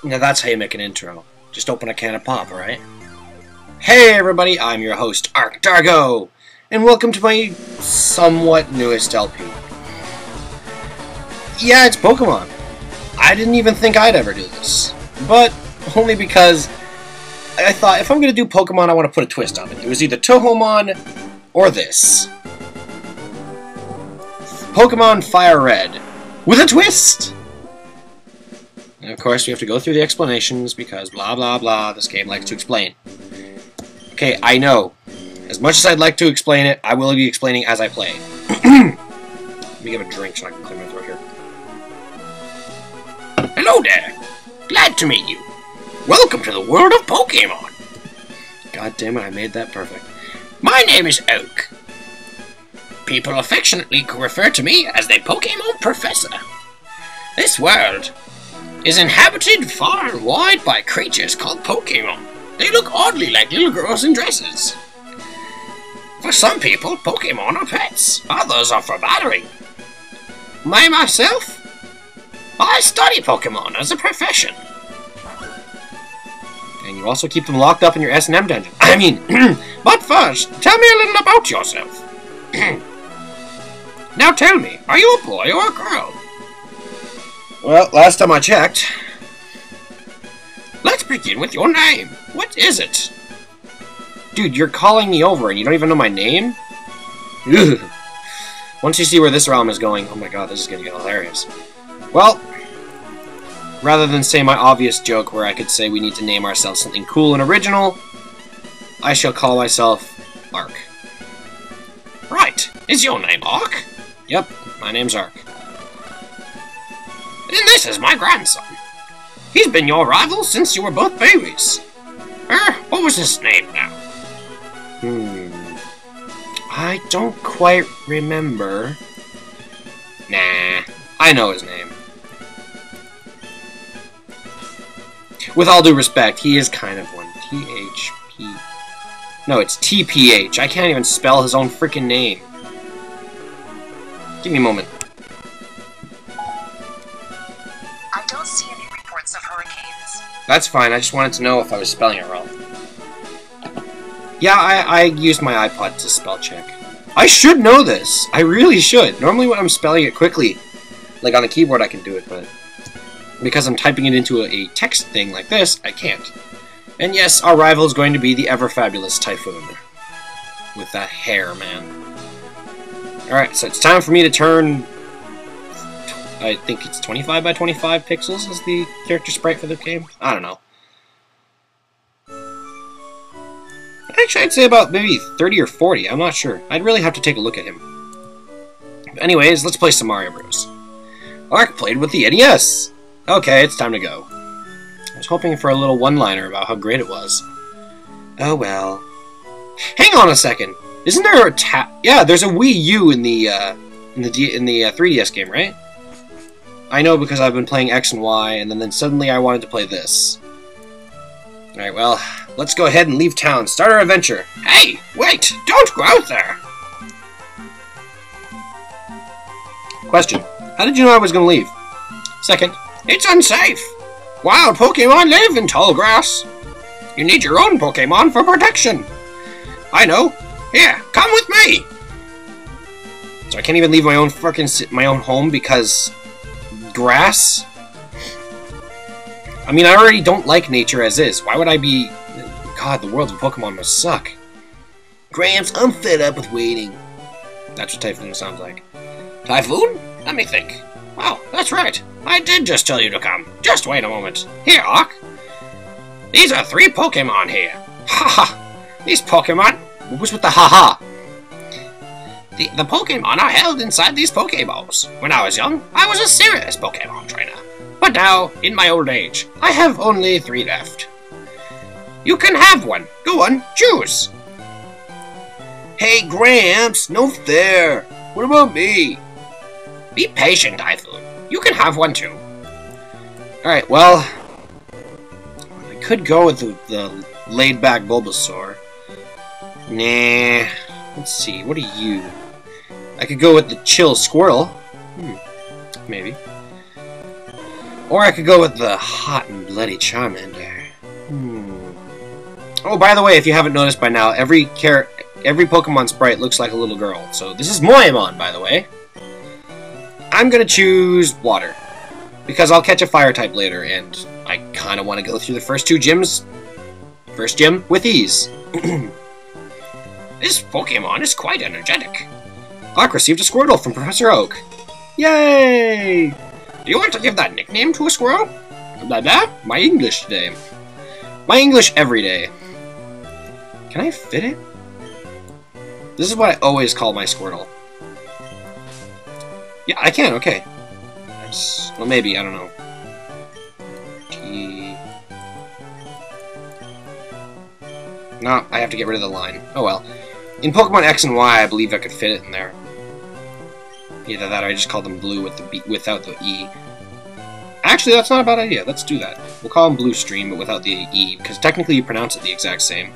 Now that's how you make an intro. Just open a can of pop, alright? Hey everybody, I'm your host, Ark Dargo, and welcome to my somewhat newest LP. Yeah, it's Pokemon. I didn't even think I'd ever do this, but only because I thought if I'm going to do Pokemon, I want to put a twist on it. It was either Touhoumon or this. Pokemon Fire Red, with a twist! And of course, we have to go through the explanations because blah blah blah, this game likes to explain. Okay, I know. As much as I'd like to explain it, I will be explaining as I play. Let me give a drink so I can clear my throat here. Hello there! Glad to meet you. Welcome to the world of Pokemon. God damn it, I made that perfect. My name is Oak. People affectionately refer to me as the Pokemon Professor. This world is inhabited far and wide by creatures called Pokemon. They look oddly like little girls in dresses. For some people, Pokemon are pets. Others are for battering. Myself, I study Pokemon as a profession. And you also keep them locked up in your S&M dungeon. I mean, but first, tell me a little about yourself. Now tell me, are you a boy or a girl? Well, last time I checked. Let's begin with your name. What is it? Dude, you're calling me over and you don't even know my name? Ugh. Once you see where this realm is going, oh my god, this is gonna get hilarious. Well, rather than say my obvious joke where I could say we need to name ourselves something cool and original, I shall call myself Ark. Right. Is your name Ark? Yep, my name's Ark. And this is my grandson. He's been your rival since you were both babies. What was his name now? I don't quite remember. Nah, I know his name. With all due respect, he is kind of one. T-H-P... No, it's T-P-H. I can't even spell his own freaking name. Give me a moment. I don't see any reports of hurricanes. That's fine, I just wanted to know if I was spelling it wrong. Yeah, I used my iPod to spell check. I should know this! I really should! Normally when I'm spelling it quickly, like on the keyboard I can do it, but because I'm typing it into a text thing like this, I can't. And yes, our rival is going to be the ever-fabulous Typhoon. With that hair, man. Alright, so it's time for me to turn... I think it's 25 by 25 pixels is the character sprite for the game. I don't know. Actually, I'd say about maybe 30 or 40. I'm not sure. I'd really have to take a look at him. But anyways, let's play some Mario Bros. Ark played with the NES. Okay, it's time to go. I was hoping for a little one-liner about how great it was. Oh well. Hang on a second. Isn't there a Yeah, there's a Wii U in the 3DS game, right? I know because I've been playing X and Y, and then suddenly I wanted to play this. Alright, well, let's go ahead and leave town. Start our adventure. Hey, wait! Don't go out there! Question. How did you know I was going to leave? Second. It's unsafe! Wild Pokemon live in tall grass. You need your own Pokemon for protection. I know. Here, come with me! So I can't even leave my own my own home because... grass? I mean, I already don't like nature as is. Why would I be... God, the world of Pokemon must suck. Gramps, I'm fed up with waiting. That's what Typhoon sounds like. Typhoon? Let me think. Oh, that's right. I did just tell you to come. Just wait a moment. Here, Ark. These are 3 Pokemon here. Ha-ha. These Pokemon... What was with the ha-ha? The Pokemon are held inside these Pokeballs. When I was young, I was a serious Pokemon trainer. But now, in my old age, I have only 3 left. You can have one. Go on, choose. Hey, Gramps, no fair. What about me? Be patient, Typhoon. You can have one too. Alright, well... I could go with the laid-back Bulbasaur. Nah. Let's see, what are you? I could go with the chill Squirtle. Maybe. Or I could go with the hot and bloody Charmander. Oh, by the way, if you haven't noticed by now, every Pokemon sprite looks like a little girl. So this is MoeMon, by the way. I'm gonna choose water, because I'll catch a fire type later, and I kind of want to go through the first two gyms. First gym with ease. This Pokemon is quite energetic. Ark received a Squirtle from Professor Oak. Yay! Do you want to give that nickname to a squirrel? Blah blah. My English today. My English every day. Can I fit it? This is what I always call my Squirtle. Yeah, I can, okay. Well, maybe, I don't know. T... No, I have to get rid of the line. Oh well. In Pokemon X and Y, I believe I could fit it in there. Either that or I just call them blue with the B without the E. Actually, that's not a bad idea. Let's do that. We'll call them Blue Stream, but without the E, because technically you pronounce it the exact same.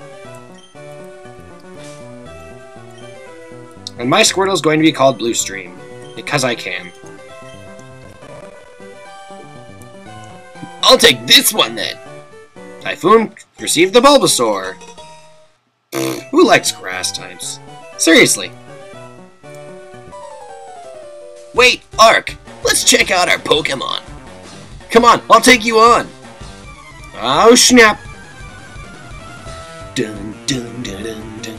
And my Squirtle is going to be called Blue Stream, because I can. I'll take this one then. Typhoon received the Bulbasaur. Who likes grass types? Seriously. Wait, Ark, let's check out our Pokemon. Come on, I'll take you on. Oh snap. Dun dun dun dun dun.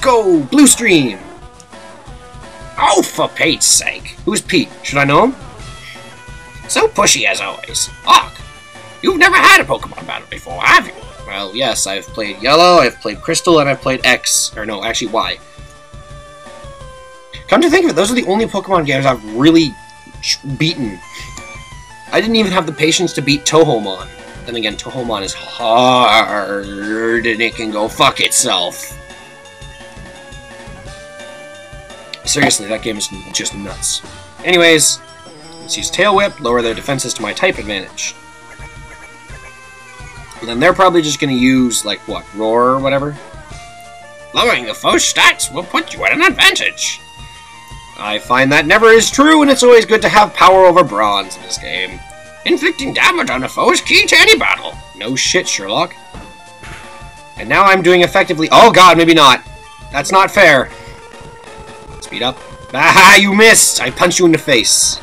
Go, Blue Stream! Oh, for Pete's sake! Who's Pete? Should I know him? So pushy as always. Ark, you've never had a Pokemon battle before, have you? Well, yes, I've played Yellow, I've played Crystal, and I've played X. Or no, actually Y. Come to think of it, those are the only Pokemon games I've really beaten. I didn't even have the patience to beat Touhoumon. Then again, Touhoumon is hard, and it can go fuck itself. Seriously, that game is just nuts. Anyways, let's use Tail Whip, lower their defenses to my type advantage. And then they're probably just going to use, like, what, Roar or whatever? Lowering the foe's stats will put you at an advantage. I find that never is true, and it's always good to have power over bronze in this game. Inflicting damage on a foe is key to any battle. No shit, Sherlock. And now I'm doing effectively... Oh god, maybe not. That's not fair. Speed up. Ah, you missed! I punched you in the face.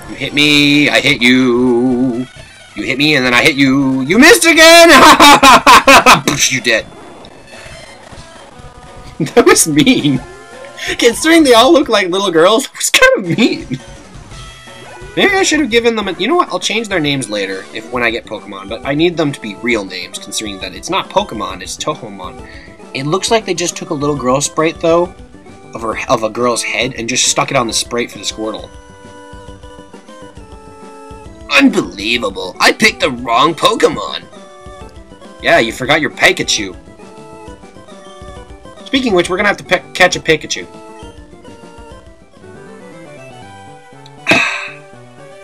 You hit me, I hit you. You hit me, and then I hit you. You missed again! You dead. That was mean. Considering they all look like little girls, it was kind of mean. Maybe I should have given them a... You know what? I'll change their names later when I get Pokemon, but I need them to be real names, considering that it's not Pokemon, it's Touhoumon. It looks like they just took a little girl sprite, though, of a girl's head, and just stuck it on the sprite for the Squirtle. Unbelievable! I picked the wrong Pokemon! Yeah, you forgot your Pikachu. Speaking of which, we're gonna have to catch a Pikachu.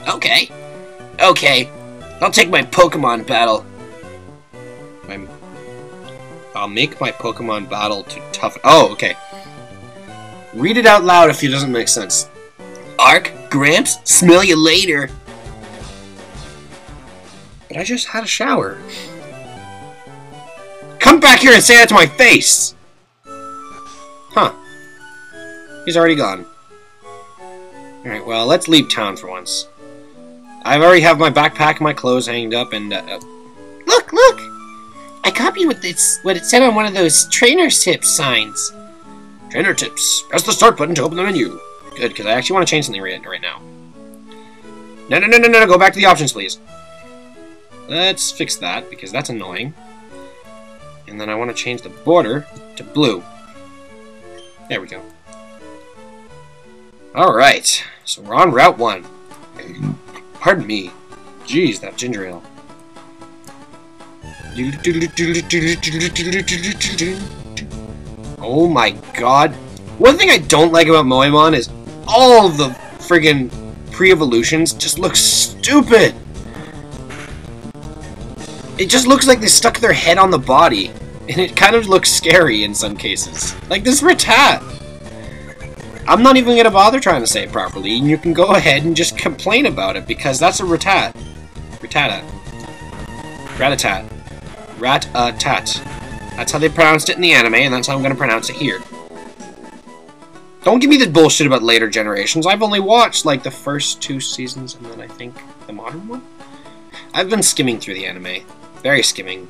Okay. I'll take my Pokemon battle. I'll make my Pokemon battle to tough. Oh, okay. Read it out loud if it doesn't make sense. Ark, Gramps, smell you later. But I just had a shower. Come back here and say that to my face! Huh. He's already gone. Alright, well, let's leave town for once. I already have my backpack and my clothes hanged up, and, Look! I copied what it said on one of those trainer tips signs. Trainer tips. Press the start button to open the menu. Good, because I actually want to change something right now. No, go back to the options, please. Let's fix that, because that's annoying. And then I want to change the border to blue. There we go. Alright, so we're on Route 1. Pardon me. Jeez, that ginger ale. Oh my god. One thing I don't like about MoeMon is all of the friggin' pre-evolutions just look stupid. It just looks like they stuck their head on the body. And it kind of looks scary in some cases. Like this Rattata. I'm not even gonna bother trying to say it properly, and you can go ahead and just complain about it, because that's a Rattata. Rattata. Rat-a-tat. Rat-a-tat. That's how they pronounced it in the anime, and that's how I'm gonna pronounce it here. Don't give me the bullshit about later generations. I've only watched, like, the first 2 seasons, and then I think the modern one? I've been skimming through the anime. Very skimming.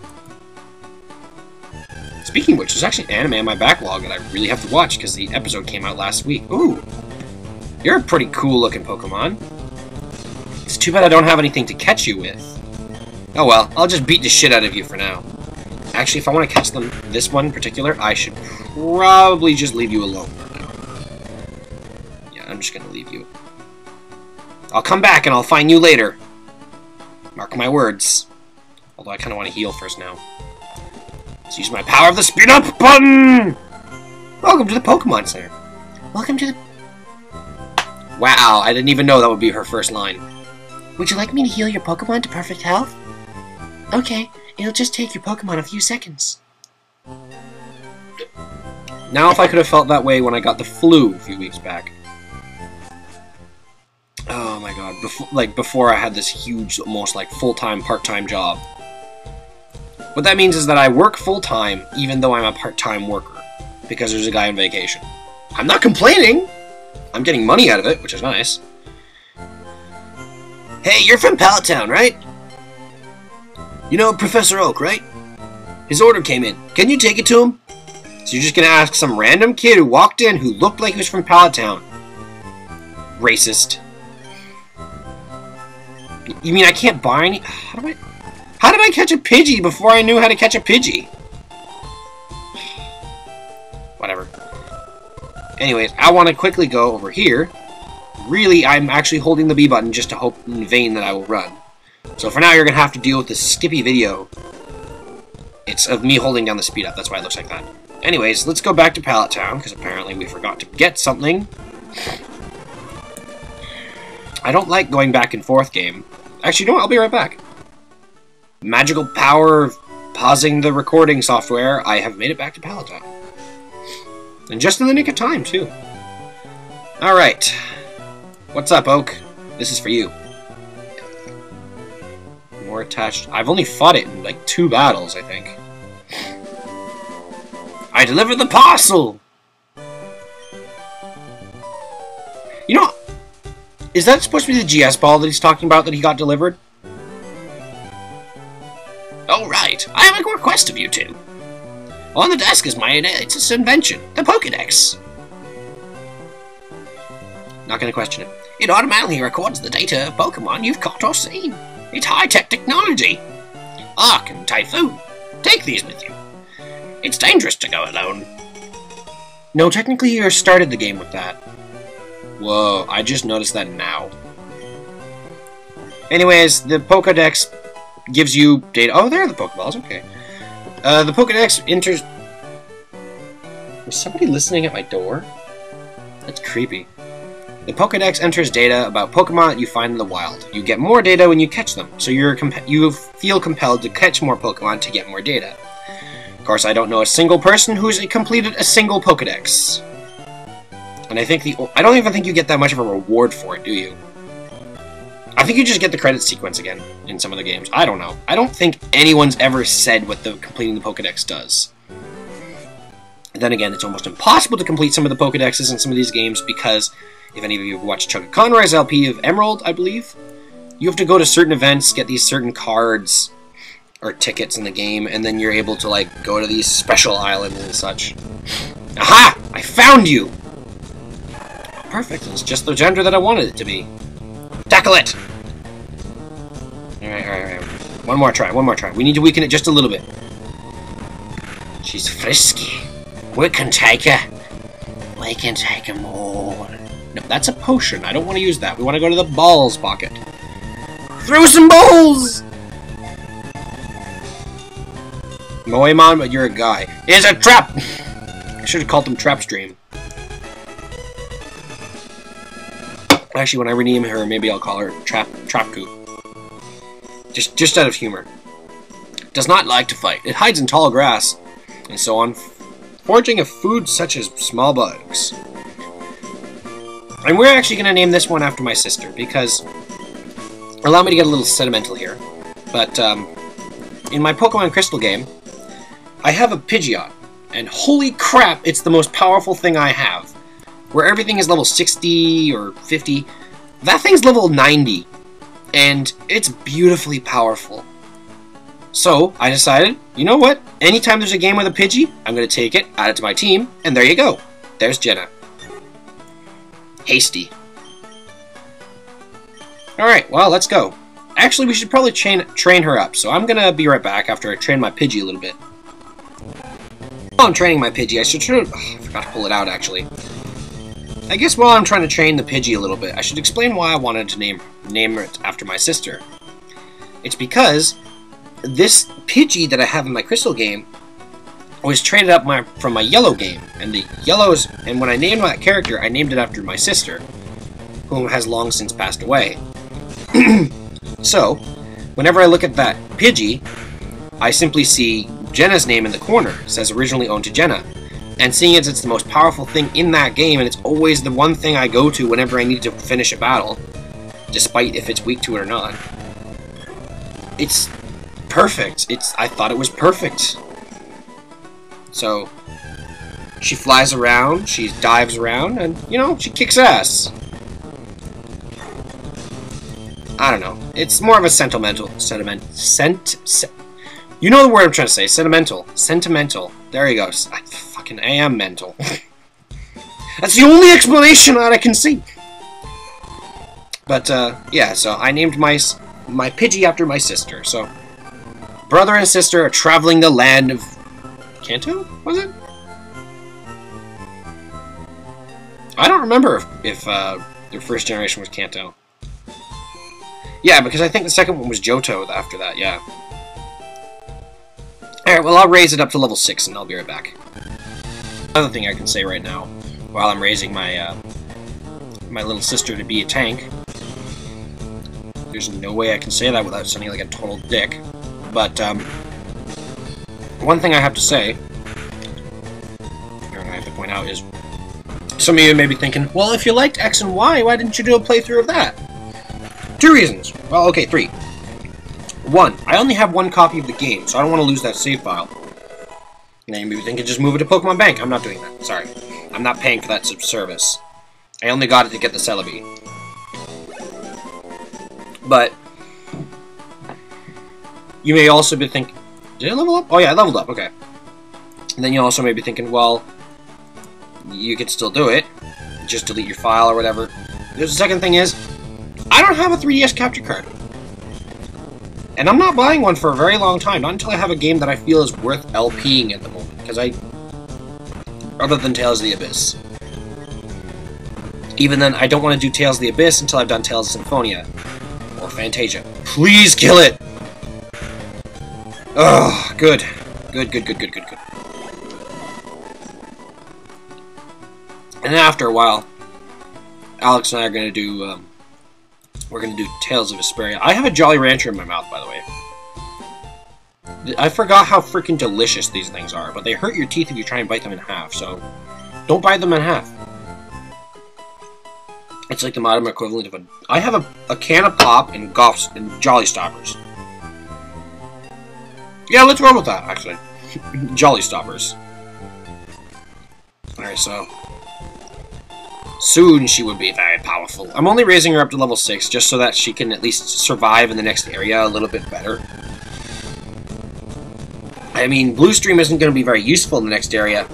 Speaking of which, there's actually anime in my backlog that I really have to watch, because the episode came out last week. Ooh! You're a pretty cool-looking Pokemon. It's too bad I don't have anything to catch you with. Oh well, I'll just beat the shit out of you for now. Actually, if I want to catch them, this one in particular, I should probably just leave you alone for now. Yeah, I'm just gonna leave you. I'll come back and I'll find you later. Mark my words. Although I kind of want to heal first now. Let's use my power of the speed up button! Welcome to the Pokemon Center. Welcome to the... Wow, I didn't even know that would be her first line. Would you like me to heal your Pokemon to perfect health? Okay, it'll just take your Pokemon a few seconds. Now if I could have felt that way when I got the flu a few weeks back. Oh my god, before I had this huge, almost like full-time, part-time job. What that means is that I work full-time, even though I'm a part-time worker. Because there's a guy on vacation. I'm not complaining! I'm getting money out of it, which is nice. Hey, you're from Pallet Town, right? You know Professor Oak, right? His order came in. Can you take it to him? So you're just gonna ask some random kid who walked in who looked like he was from Pallet Town. Racist. You mean I can't buy any... How did I catch a Pidgey before I knew how to catch a Pidgey? Whatever. Anyways, I want to quickly go over here. Really, I'm actually holding the B button just to hope in vain that I will run. So for now, you're going to have to deal with this skippy video. It's of me holding down the speed up. That's why it looks like that. Anyways, let's go back to Pallet Town, because apparently we forgot to get something. I don't like going back and forth game. Actually, you know what? I'll be right back. Magical power of pausing the recording software. I have made it back to Pallet Town. And just in the nick of time, too. Alright. What's up, Oak? This is for you. More attached. I've only fought it in, like, 2 battles, I think. I delivered the parcel! You know, is that supposed to be the GS ball that he's talking about that he got delivered? Oh, right. I have a request of you two. On the desk is it's an invention, the Pokédex. Not gonna question it. It automatically records the data of Pokemon you've caught or seen. It's high-tech technology. Ark and Typhoon, take these with you. It's dangerous to go alone. No, technically you started the game with that. Whoa, I just noticed that now. Anyways, the Pokédex gives you data. Oh, there are the Pokeballs, okay. The Pokédex enters... Is somebody listening at my door? That's creepy. The Pokédex enters data about Pokemon that you find in the wild. You get more data when you catch them, so you feel compelled to catch more Pokemon to get more data. Of course, I don't know a single person who's completed a single Pokédex. And I don't even think you get that much of a reward for it, do you? I think you just get the credit sequence again in some of the games. I don't know. I don't think anyone's ever said what completing the Pokédex does. And then again, it's almost impossible to complete some of the Pokédexes in some of these games because, if any of you have watched Chugga Conroy's LP of Emerald, I believe, you have to go to certain events, get these certain cards or tickets in the game, and then you're able to, like, go to these special islands and such. Aha! I found you! Perfect. It's just the gender that I wanted it to be. Tackle it! Alright. One more try. We need to weaken it just a little bit. She's frisky. We can take her. We can take her more. No, that's a potion. I don't want to use that. We want to go to the balls pocket. Throw some balls! MoeMon, but you're a guy. It's a trap! I should have called him Trapstream. Actually, when I rename her, maybe I'll call her Trapcoop. Just out of humor. Does not like to fight. It hides in tall grass. and so on, foraging of food such as small bugs. And we're actually going to name this one after my sister, because, allow me to get a little sentimental here, but in my Pokemon Crystal game, I have a Pidgeot, and holy crap, it's the most powerful thing I have. Where everything is level 60 or 50, that thing's level 90, and it's beautifully powerful. So, I decided, you know what? Anytime there's a game with a Pidgey, I'm going to take it, add it to my team, and there you go. There's Jenna. Hasty. Alright, well, let's go. Actually, we should probably train her up, so I'm going to be right back after I train my Pidgey a little bit. While I'm training my Pidgey, I should... I forgot to pull it out, actually. I guess while I'm trying to train the Pidgey a little bit, I should explain why I wanted to name it after my sister. It's because this Pidgey that I have in my Crystal game was traded up from my Yellow game, and the Yellows. And when I named that character, I named it after my sister, who has long since passed away. So, whenever I look at that Pidgey, I simply see Jenna's name in the corner. It says originally owned to Jenna. And seeing as it's the most powerful thing in that game, and it's always the one thing I go to whenever I need to finish a battle, despite if it's weak to it or not, it's perfect. I thought it was perfect. So, she flies around, she dives around, and, you know, she kicks ass. I don't know. It's more of a you know the word I'm trying to say. Sentimental. There you go. I am mental. That's the only explanation that I can see. But, yeah, so I named my Pidgey after my sister. So, brother and sister are traveling the land of... Kanto? Was it? I don't remember if their first generation was Kanto. Yeah, because I think the second one was Johto after that, yeah. Alright, well, I'll raise it up to level 6, and I'll be right back. Another thing I can say right now, while I'm raising my, my little sister to be a tank. There's no way I can say that without sounding like a total dick. But, one thing I have to say, or I have to point out, is some of you may be thinking, well, if you liked X and Y, why didn't you do a playthrough of that? 2 reasons. Well, okay, 3. 1, I only have 1 copy of the game, so I don't want to lose that save file. Now you may be thinking, just move it to Pokemon Bank. I'm not doing that. Sorry. I'm not paying for that service. I only got it to get the Celebi. But, you may also be thinking, did I level up? Oh yeah, I leveled up, okay. And then you also may be thinking, well, you could still do it. Just delete your file or whatever. The second thing is, I don't have a 3DS capture card. And I'm not buying one for a very long time, not until I have a game that I feel is worth LPing at the moment. Because other than Tales of the Abyss. Even then, I don't want to do Tales of the Abyss until I've done Tales of Symphonia. Or Fantasia. Please kill it! Oh, good. Good. And then after a while, Alex and I are going to do, we're going to do Tales of Vesperia. I have a Jolly Rancher in my mouth, by the way. I forgot how freaking delicious these things are, but they hurt your teeth if you try and bite them in half, so don't bite them in half. It's like the modern equivalent of I have a can of pop and Jolly Stoppers. Yeah, let's roll with that, actually. Jolly Stoppers. Alright, so... soon she would be very powerful. I'm only raising her up to level 6, just so that she can at least survive in the next area a little bit better. I mean, Blue Stream isn't going to be very useful in the next area.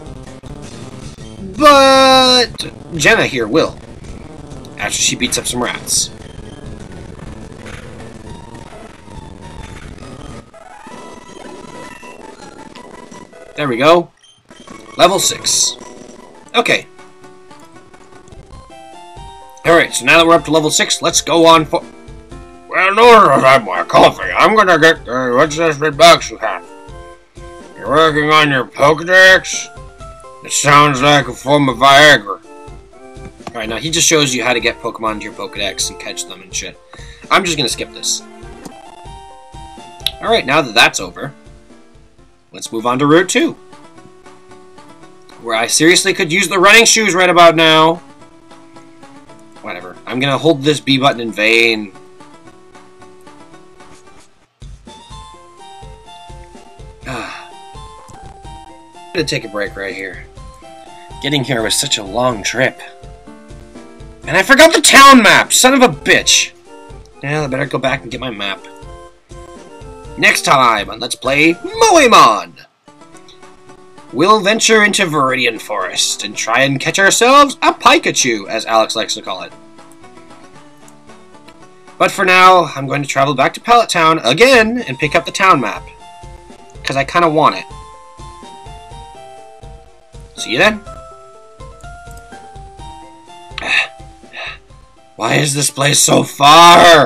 But... Jenna here will. After she beats up some rats. There we go. Level 6. Okay. Alright, so now that we're up to level 6, let's go on for... Well, in order to have more coffee, I'm gonna get... what's this big box you have? You're working on your Pokédex? It sounds like a form of Viagra. Alright, now he just shows you how to get Pokemon into your Pokédex and catch them and shit. I'm just gonna skip this. Alright, now that that's over, let's move on to Route 2. Where I seriously could use the running shoes right about now. Whatever. I'm gonna hold this B button in vain. I'm gonna take a break right here. Getting here was such a long trip. And I forgot the town map! Son of a bitch! Yeah, I better go back and get my map. Next time on Let's Play MoeMon! We'll venture into Viridian Forest and try and catch ourselves a Pikachu, as Alex likes to call it. But for now, I'm going to travel back to Pallet Town again and pick up the town map. Because I kind of want it. See you then. Why is this place so far?